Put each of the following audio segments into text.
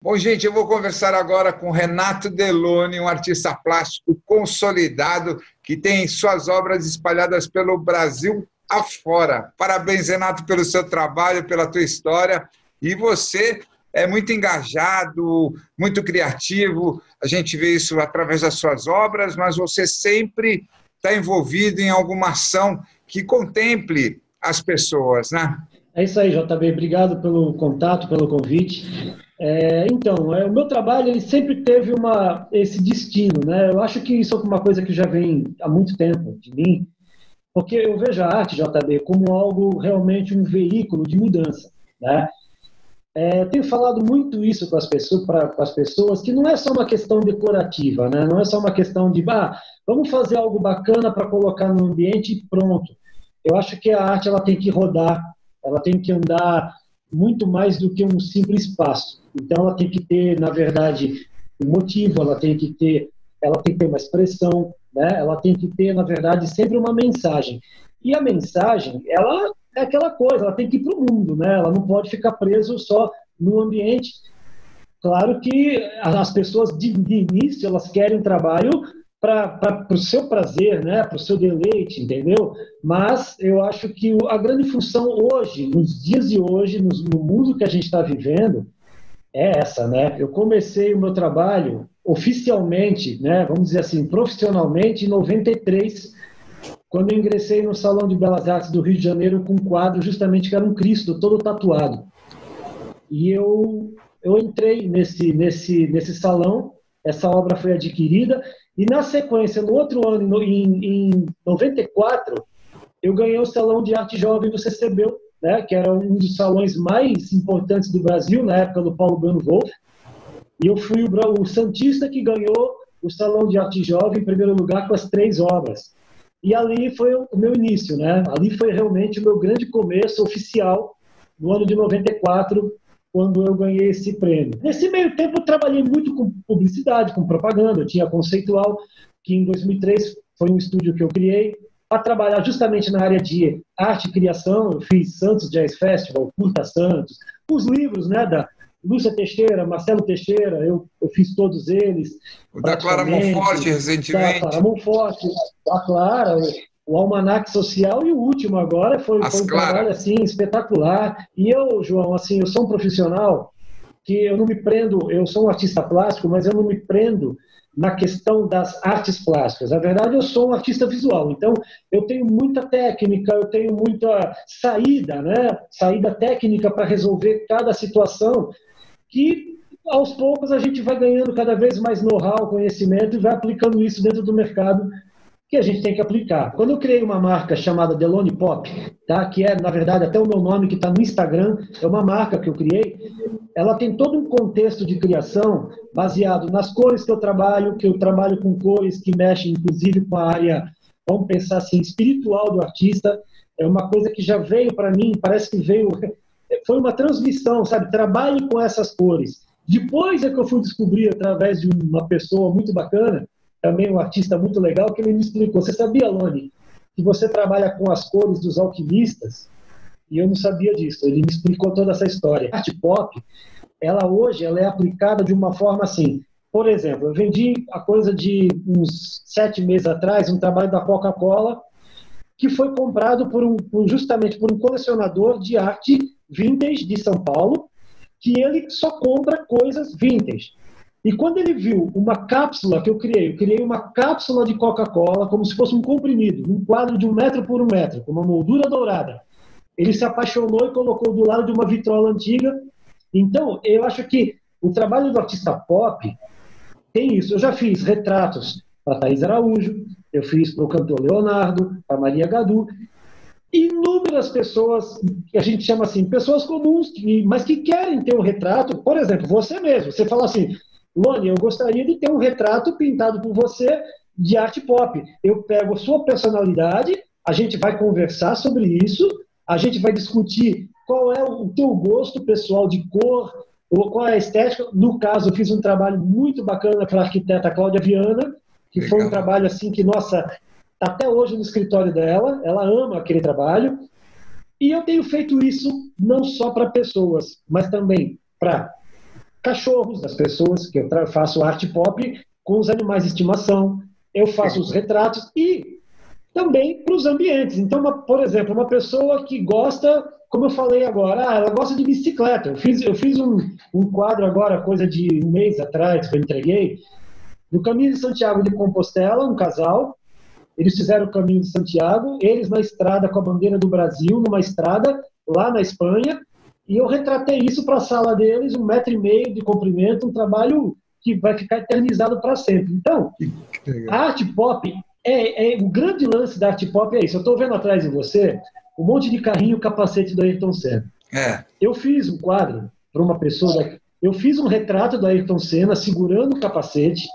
Bom, gente, eu vou conversar agora com Renato Deloni, um artista plástico consolidado que tem suas obras espalhadas pelo Brasil afora. Parabéns, Renato, pelo seu trabalho, pela tua história. E você é muito engajado, muito criativo. A gente vê isso através das suas obras, mas você sempre está envolvido em alguma ação que contemple as pessoas, né? É isso aí, JB. Obrigado pelo contato, pelo convite. O meu trabalho ele sempre teve esse destino, né? Eu acho que isso é uma coisa que já vem há muito tempo de mim, porque eu vejo a arte, JB, como algo realmente um veículo de mudança, né? Eu tenho falado muito isso com as pessoas, que não é só uma questão decorativa, né? Não é só uma questão de, vamos fazer algo bacana para colocar no ambiente e pronto. Eu acho que a arte ela tem que rodar, ela tem que andar muito mais do que um simples espaço. Então, ela tem que ter, na verdade, um motivo, ela tem que ter uma expressão, né? Ela tem que ter, na verdade, sempre uma mensagem. E a mensagem, ela é aquela coisa, ela tem que ir para o mundo, né? Ela não pode ficar preso só no ambiente. Claro que as pessoas de início elas querem um trabalho para o seu prazer, né? Para o seu deleite, entendeu? Mas eu acho que a grande função hoje, nos dias de hoje, no mundo que a gente está vivendo, é essa, né? Eu comecei o meu trabalho oficialmente, né? Vamos dizer assim, profissionalmente, em 93, quando eu ingressei no Salão de Belas Artes do Rio de Janeiro com um quadro justamente que era um Cristo todo tatuado. E eu entrei nesse salão, essa obra foi adquirida, e na sequência, no outro ano, em 94, eu ganhei o Salão de Arte Jovem do CCBio, né, que era um dos salões mais importantes do Brasil, na época do Paulo Bano Wolff, e eu fui o santista que ganhou o Salão de Arte Jovem em primeiro lugar com as 3 obras. E ali foi o meu início, né? Ali foi realmente o meu grande começo oficial, no ano de 94, quando eu ganhei esse prêmio. Nesse meio tempo, eu trabalhei muito com publicidade, com propaganda. Eu tinha a Conceitual, que em 2003 foi um estúdio que eu criei, para trabalhar justamente na área de arte e criação. Eu fiz Santos Jazz Festival, Curta Santos, os livros, né, da Lúcia Teixeira, Marcelo Teixeira, eu fiz todos eles, O da Clara Monforte, praticamente, da Clara recentemente. Monforte, da Clara, o Almanaque Social, e o último agora foi As um trabalho Clara. assim espetacular. E eu, João, assim, eu sou um profissional que eu não me prendo, eu sou um artista plástico, mas eu não me prendo na questão das artes plásticas. Na verdade, eu sou um artista visual, então eu tenho muita técnica, eu tenho muita saída, né? Saída técnica para resolver cada situação, que aos poucos a gente vai ganhando cada vez mais know-how, conhecimento e vai aplicando isso dentro do mercado que a gente tem que aplicar. Quando eu criei uma marca chamada Deloni Pop, tá? Que é, na verdade, até o meu nome que está no Instagram, é uma marca que eu criei, ela tem todo um contexto de criação baseado nas cores que eu trabalho com cores que mexem, inclusive, com a área, vamos pensar assim, espiritual do artista. É uma coisa que já veio para mim, parece que veio, foi uma transmissão, sabe? Trabalhe com essas cores. Depois é que eu fui descobrir, através de uma pessoa muito bacana, também um artista muito legal, que ele me explicou. Você sabia, Loni, que você trabalha com as cores dos alquimistas? E eu não sabia disso. Ele me explicou toda essa história. A arte pop, ela hoje ela é aplicada de uma forma assim. Por exemplo, eu vendi a coisa de uns 7 meses atrás um trabalho da Coca-Cola que foi comprado justamente por um colecionador de arte vintage de São Paulo, que ele só compra coisas vintage. E quando ele viu uma cápsula que eu criei uma cápsula de Coca-Cola como se fosse um comprimido, um quadro de 1 metro por 1 metro, com uma moldura dourada. Ele se apaixonou e colocou do lado de uma vitrola antiga. Então, eu acho que o trabalho do artista pop tem isso. Eu já fiz retratos para Thaís Araújo, eu fiz para o cantor Leonardo, para Maria Gadu, inúmeras pessoas que a gente chama assim, pessoas comuns, mas que querem ter um retrato. Por exemplo, você mesmo, você fala assim, Loni, eu gostaria de ter um retrato pintado por você de arte pop. Eu pego a sua personalidade, a gente vai conversar sobre isso, a gente vai discutir qual é o teu gosto pessoal de cor, ou qual é a estética. No caso, eu fiz um trabalho muito bacana para a arquiteta Cláudia Viana, que foi um Legal. trabalho assim que, nossa, tá até hoje no escritório dela, ela ama aquele trabalho. E eu tenho feito isso não só para pessoas, mas também para cachorros das pessoas, que eu faço arte pop com os animais de estimação, eu faço os retratos e também para os ambientes. Então, por exemplo, uma pessoa que gosta, como eu falei agora, ela gosta de bicicleta. Eu fiz um quadro agora, coisa de um mês atrás, que eu entreguei, no Caminho de Santiago de Compostela, um casal, eles fizeram o Caminho de Santiago, eles na estrada com a bandeira do Brasil, numa estrada lá na Espanha, e eu retratei isso para a sala deles, 1,5 m de comprimento, um trabalho que vai ficar eternizado para sempre. Então, a arte pop, o grande lance da arte pop é isso. Eu estou vendo atrás de você um monte de carrinho capacete do Ayrton Senna. Eu fiz um quadro para uma pessoa, eu fiz um retrato do Ayrton Senna segurando o capacete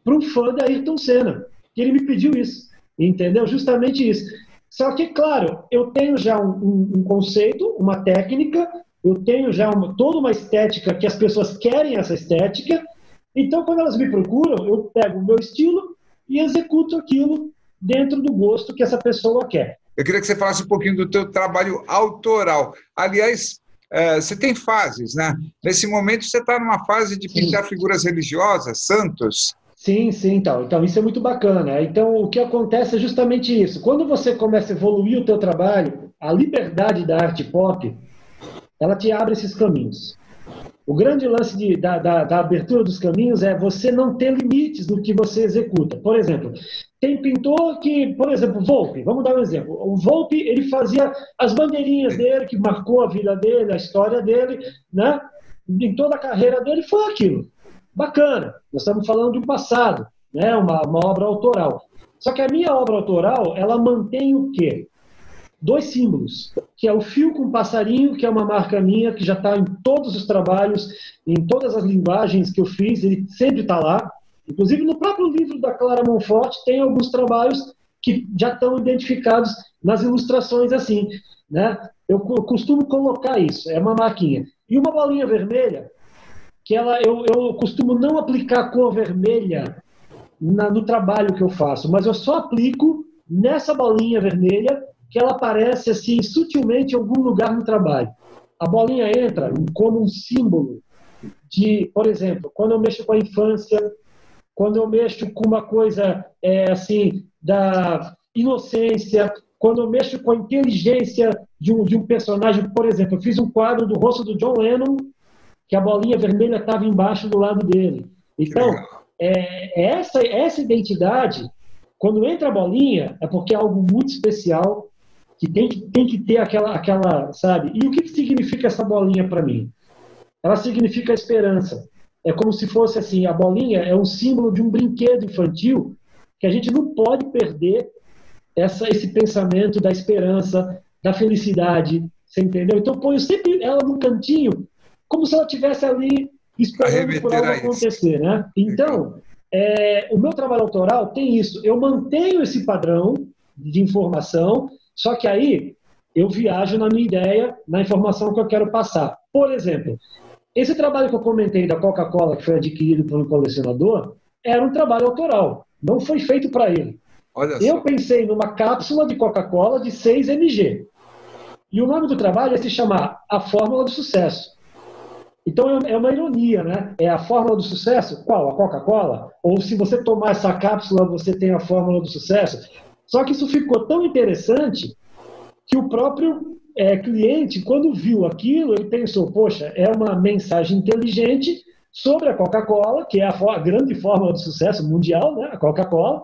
para um fã de Ayrton Senna, que ele me pediu isso, entendeu? Justamente isso. Só que, claro, eu tenho já um conceito, uma técnica, eu tenho já toda uma estética que as pessoas querem essa estética, então quando elas me procuram, eu pego o meu estilo e executo aquilo dentro do gosto que essa pessoa quer. Eu queria que você falasse um pouquinho do teu trabalho autoral. Aliás, você tem fases, né? Nesse momento você está numa fase de pintar figuras religiosas, santos. Sim, então isso é muito bacana. Então o que acontece é justamente isso. Quando você começa a evoluir o teu trabalho, a liberdade da arte pop, ela te abre esses caminhos. O grande lance da abertura dos caminhos é você não ter limites no que você executa. Por exemplo, tem pintor que, por exemplo, Volpi, vamos dar um exemplo. O Volpi, ele fazia as bandeirinhas dele, que marcou a vida dele, a história dele, né? Em toda a carreira dele foi aquilo. Bacana, nós estamos falando de um passado, né? Uma obra autoral. Só que a minha obra autoral, ela mantém o quê? 2 símbolos, que é o fio com passarinho, que é uma marca minha, que já está em todos os trabalhos, em todas as linguagens que eu fiz, ele sempre está lá. Inclusive, no próprio livro da Clara Monforte, tem alguns trabalhos que já estão identificados nas ilustrações assim, né? Eu costumo colocar isso, é uma marquinha. E uma bolinha vermelha, que eu costumo não aplicar cor vermelha no trabalho que eu faço, mas eu só aplico nessa bolinha vermelha que ela aparece assim sutilmente em algum lugar no trabalho. A bolinha entra como um símbolo de, por exemplo, quando eu mexo com a infância, quando eu mexo com uma coisa assim da inocência, quando eu mexo com a inteligência de um personagem. Por exemplo, eu fiz um quadro do rosto do John Lennon que a bolinha vermelha estava embaixo do lado dele. Então, essa identidade, quando entra a bolinha, é porque é algo muito especial, que tem que ter aquela, sabe? E o que significa essa bolinha para mim? Ela significa a esperança. É como se fosse assim, a bolinha é um símbolo de um brinquedo infantil que a gente não pode perder esse pensamento da esperança, da felicidade, você entendeu? Então, ponho sempre ela no cantinho, como se ela estivesse ali esperando por algo acontecer, né? Então, o meu trabalho autoral tem isso. Eu mantenho esse padrão de informação, só que aí eu viajo na minha ideia, na informação que eu quero passar. Por exemplo, esse trabalho que eu comentei da Coca-Cola, que foi adquirido por um colecionador, era um trabalho autoral. Não foi feito para ele. Eu pensei numa cápsula de Coca-Cola de 6 mg. E o nome do trabalho é se chamar A Fórmula do Sucesso. Então é uma ironia, né? É a fórmula do sucesso? Qual? A Coca-Cola? Ou se você tomar essa cápsula, você tem a fórmula do sucesso? Só que isso ficou tão interessante que o próprio cliente, quando viu aquilo, ele pensou, poxa, é uma mensagem inteligente sobre a Coca-Cola, que é a grande fórmula do sucesso mundial, né? A Coca-Cola,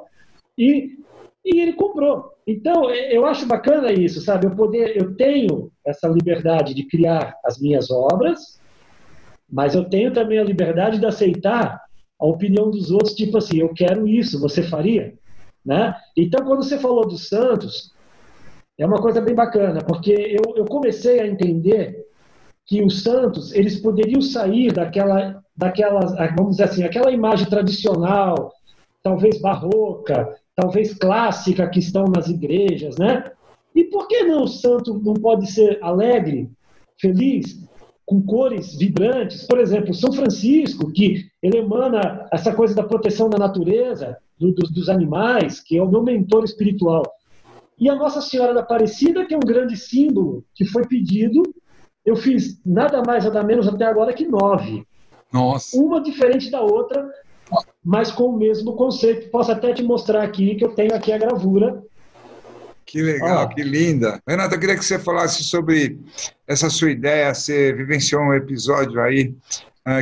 e ele comprou. Então, eu acho bacana isso, sabe? Eu tenho essa liberdade de criar as minhas obras, mas eu tenho também a liberdade de aceitar a opinião dos outros, tipo assim, eu quero isso, você faria? Né? Então, quando você falou dos Santos, é uma coisa bem bacana, porque eu comecei a entender que os Santos, eles poderiam sair daquela, vamos dizer assim, aquela imagem tradicional, talvez barroca, talvez clássica, que estão nas igrejas, né? E por que não o santo não pode ser alegre, feliz, com cores vibrantes? Por exemplo, São Francisco, que ele emana essa coisa da proteção da natureza, dos animais, que é o meu mentor espiritual. E a Nossa Senhora da Aparecida, que é um grande símbolo, que foi pedido, eu fiz nada mais, nada menos até agora que 9. Nossa. Uma diferente da outra, mas com o mesmo conceito. Posso até te mostrar aqui, que eu tenho aqui a gravura. Que legal, Ó, que linda. Renata, eu queria que você falasse sobre essa sua ideia. Você vivenciou um episódio aí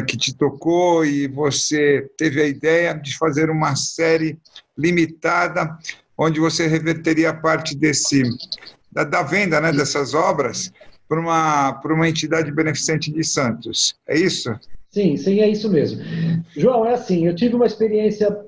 que te tocou e você teve a ideia de fazer uma série limitada onde você reverteria parte da venda, né, dessas obras para uma entidade beneficente de Santos. É isso? sim, é isso mesmo. João, é assim, eu tive uma experiência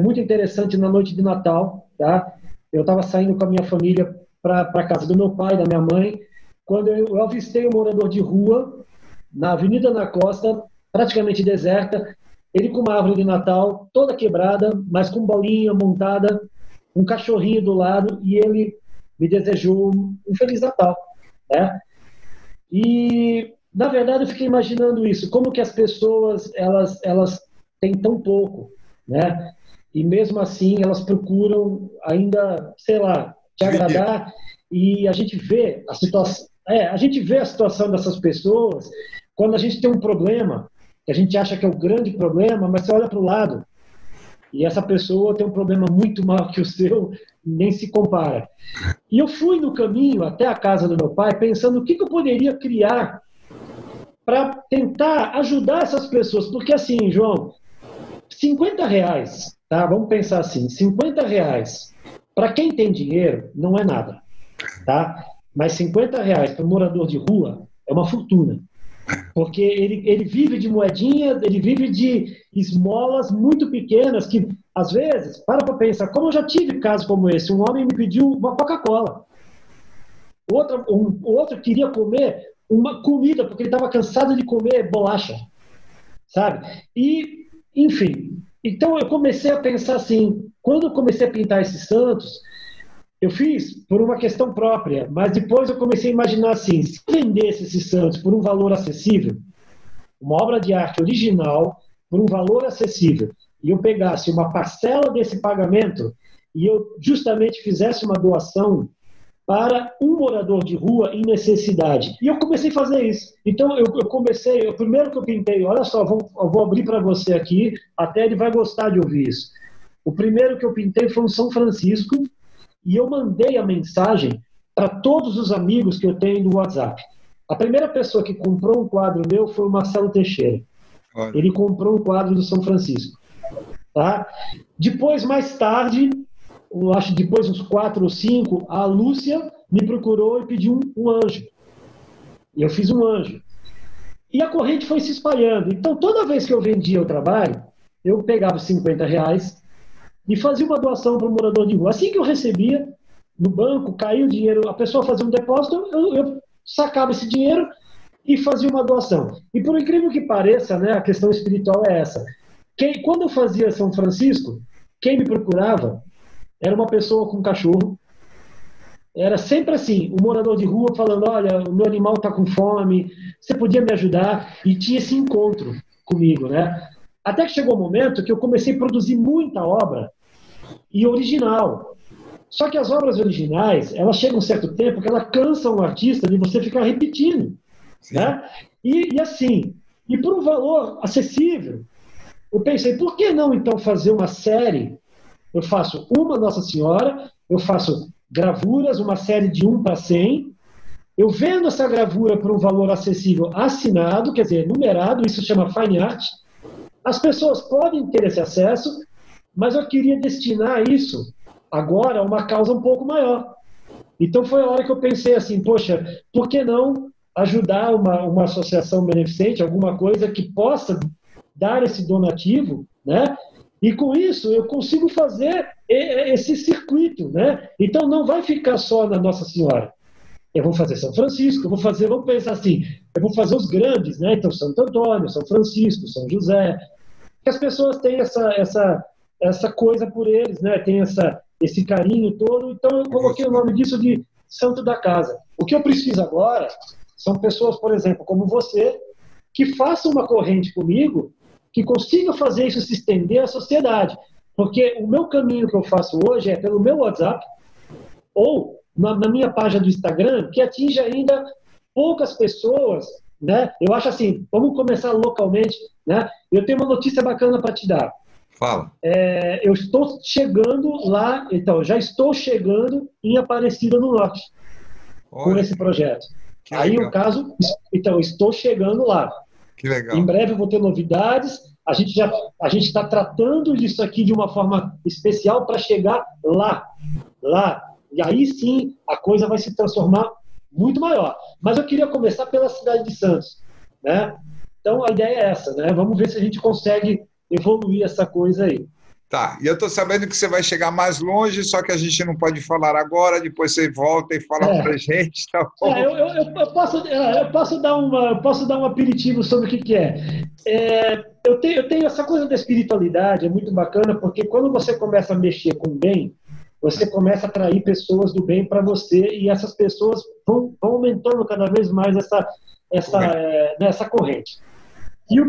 muito interessante na noite de Natal, tá? Eu estava saindo com a minha família para a casa do meu pai, da minha mãe, quando eu avistei um morador de rua na Avenida na Costa, praticamente deserta, ele com uma árvore de Natal toda quebrada, mas com bolinha montada, um cachorrinho do lado, e ele me desejou um Feliz Natal, né? E, na verdade, eu fiquei imaginando isso, como que as pessoas, elas têm tão pouco, né? E mesmo assim, elas procuram ainda, sei lá, te Dividir. agradar, e a gente vê a situação, a gente vê a situação dessas pessoas quando a gente tem um problema, que a gente acha que é o grande problema, mas você olha para o lado, e essa pessoa tem um problema muito maior que o seu, nem se compara. E eu fui no caminho até a casa do meu pai pensando o que eu poderia criar para tentar ajudar essas pessoas. Porque assim, João, R$ 50, tá? Vamos pensar assim, R$ 50 para quem tem dinheiro não é nada, tá? Mas R$ 50 para um morador de rua é uma fortuna. Porque ele vive de moedinha, ele vive de esmolas muito pequenas que, às vezes, para pensar, como eu já tive casos como esse, um homem me pediu uma Coca-Cola, outro queria comer uma comida, porque ele estava cansado de comer bolacha, sabe? E, enfim, então eu comecei a pensar assim, quando eu comecei a pintar esses santos, eu fiz por uma questão própria, mas depois eu comecei a imaginar assim, se eu vendesse esses santos por um valor acessível, uma obra de arte original, por um valor acessível, e eu pegasse uma parcela desse pagamento e eu justamente fizesse uma doação para um morador de rua em necessidade. E eu comecei a fazer isso. Então, eu comecei, o primeiro que eu pintei, olha só, eu vou abrir para você aqui, até ele vai gostar de ouvir isso. O primeiro que eu pintei foi um São Francisco, e eu mandei a mensagem para todos os amigos que eu tenho no WhatsApp. A primeira pessoa que comprou um quadro meu foi o Marcelo Teixeira. Olha. Ele comprou um quadro do São Francisco. Tá? Depois, mais tarde, eu acho que depois uns 4 ou 5, a Lúcia me procurou e pediu um anjo. E eu fiz um anjo. E a corrente foi se espalhando. Então, toda vez que eu vendia o trabalho, eu pegava os R$ 50 e fazia uma doação para o morador de rua. Assim que eu recebia no banco, caiu o dinheiro, a pessoa fazia um depósito, eu sacava esse dinheiro e fazia uma doação. E por incrível que pareça, né, a questão espiritual é essa. Quando eu fazia São Francisco, quem me procurava era uma pessoa com um cachorro. Era sempre assim, um morador de rua falando, olha, o meu animal está com fome, você podia me ajudar? E tinha esse encontro comigo, né? Até que chegou o um momento que eu comecei a produzir muita obra e original. Só que as obras originais, elas chegam a um certo tempo que elas cansam o artista de você ficar repetindo, né? E assim, e por um valor acessível, eu pensei, por que não então fazer uma série? Eu faço uma Nossa Senhora, eu faço gravuras, uma série de 1 para 100, eu vendo essa gravura por um valor acessível assinado, quer dizer, numerado, isso se chama Fine Art. As pessoas podem ter esse acesso, mas eu queria destinar isso agora a uma causa um pouco maior. Então foi a hora que eu pensei assim, poxa, por que não ajudar uma associação beneficente, alguma coisa que possa dar esse donativo, né? E com isso eu consigo fazer esse circuito, né? Então não vai ficar só na Nossa Senhora. Eu vou fazer São Francisco, vamos pensar assim, eu vou fazer os grandes, né? Então Santo Antônio, São Francisco, São José, que as pessoas têm essa coisa por eles, né? Tem esse carinho todo. Então eu coloquei o nome disso de Santo da Casa. O que eu preciso agora são pessoas, por exemplo, como você, que façam uma corrente comigo, que consiga fazer isso se estender à sociedade. Porque o meu caminho que eu faço hoje é pelo meu WhatsApp ou na minha página do Instagram, que atinge ainda poucas pessoas né? Eu acho assim, vamos começar localmente, né? Eu tenho uma notícia bacana para te dar. Fala. Eu estou chegando lá, então, já estou chegando em Aparecida do Norte com Olha, esse projeto. que Aí legal. o caso, então, estou chegando lá. Que Em legal. breve eu vou ter novidades. A gente está tratando disso aqui de uma forma especial para chegar lá. E aí sim a coisa vai se transformar muito maior. Mas eu queria começar pela cidade de Santos, né? Então a ideia é essa, né? Vamos ver se a gente consegue evoluir essa coisa aí. Tá, e eu estou sabendo que você vai chegar mais longe, só que a gente não pode falar agora, depois você volta e fala para a É, gente, tá bom? eu posso dar um aperitivo sobre o que é. Eu tenho essa coisa da espiritualidade, é muito bacana, porque quando você começa a mexer com o bem, você começa a atrair pessoas do bem para você e essas pessoas vão aumentando cada vez mais essa corrente. E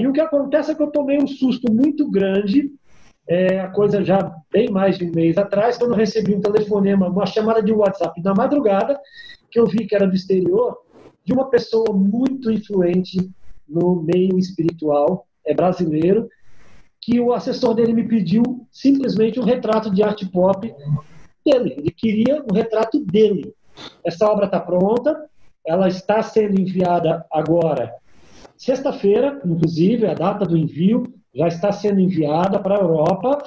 o que acontece é que eu tomei um susto muito grande, a coisa já bem mais de um mês atrás, quando eu recebi um telefonema, uma chamada de WhatsApp na madrugada, que eu vi que era do exterior, de uma pessoa muito influente no meio espiritual, é brasileiro, que o assessor dele me pediu simplesmente um retrato de arte pop dele. Ele queria um retrato dele. Essa obra está pronta, ela está sendo enviada agora, sexta-feira, inclusive, a data do envio já está sendo enviada para a Europa.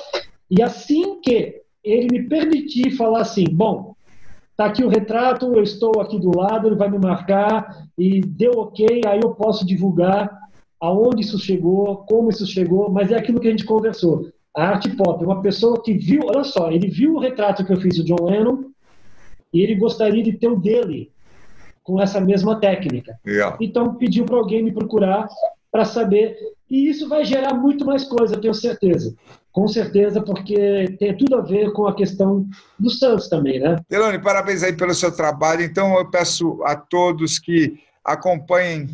E assim que ele me permitir falar assim, bom, está aqui o retrato, eu estou aqui do lado, ele vai me marcar e deu ok, aí eu posso divulgar aonde isso chegou, como isso chegou, mas é aquilo que a gente conversou. A arte pop, uma pessoa que viu, olha só, ele viu o retrato que eu fiz do John Lennon e ele gostaria de ter o dele com essa mesma técnica. Legal. Então pediu para alguém me procurar para saber, e isso vai gerar muito mais coisa, tenho certeza. Com certeza, porque tem tudo a ver com a questão do Santos também, né? Delony, parabéns aí pelo seu trabalho. Então, eu peço a todos que acompanhem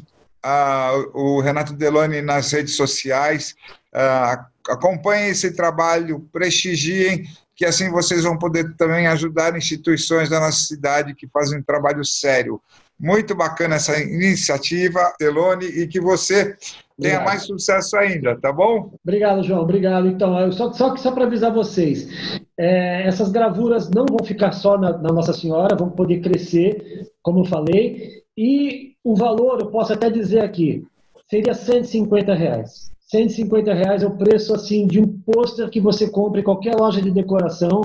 o Renato Delony nas redes sociais, acompanhem esse trabalho, prestigiem, que assim vocês vão poder também ajudar instituições da nossa cidade que fazem um trabalho sério. Muito bacana essa iniciativa, Delony, e que você tenha mais sucesso ainda, tá bom? Obrigado, João. Obrigado. Então, só para avisar vocês, essas gravuras não vão ficar só na Nossa Senhora, vão poder crescer, como eu falei, e o valor, eu posso até dizer aqui, seria R$ 150. R$ 150 é o preço assim de um pôster que você compra em qualquer loja de decoração.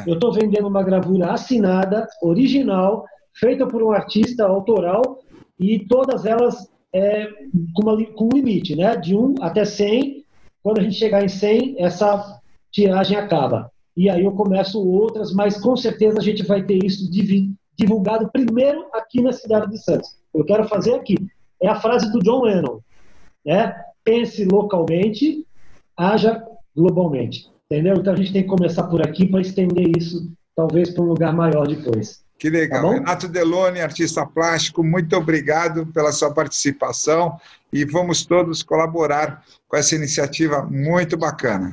Eu estou vendendo uma gravura assinada, original, feita por um artista autoral, e todas elas com um limite, né? De 1 até 100. Quando a gente chegar em 100, essa tiragem acaba. E aí eu começo outras, mas com certeza a gente vai ter isso divulgado primeiro aqui na cidade de Santos. Eu quero fazer aqui. É a frase do John Lennon, né? Pense localmente, haja globalmente. Entendeu? Então a gente tem que começar por aqui para estender isso, talvez, para um lugar maior depois. Que legal. Tá, Renato Delony, artista plástico, muito obrigado pela sua participação e vamos todos colaborar com essa iniciativa muito bacana.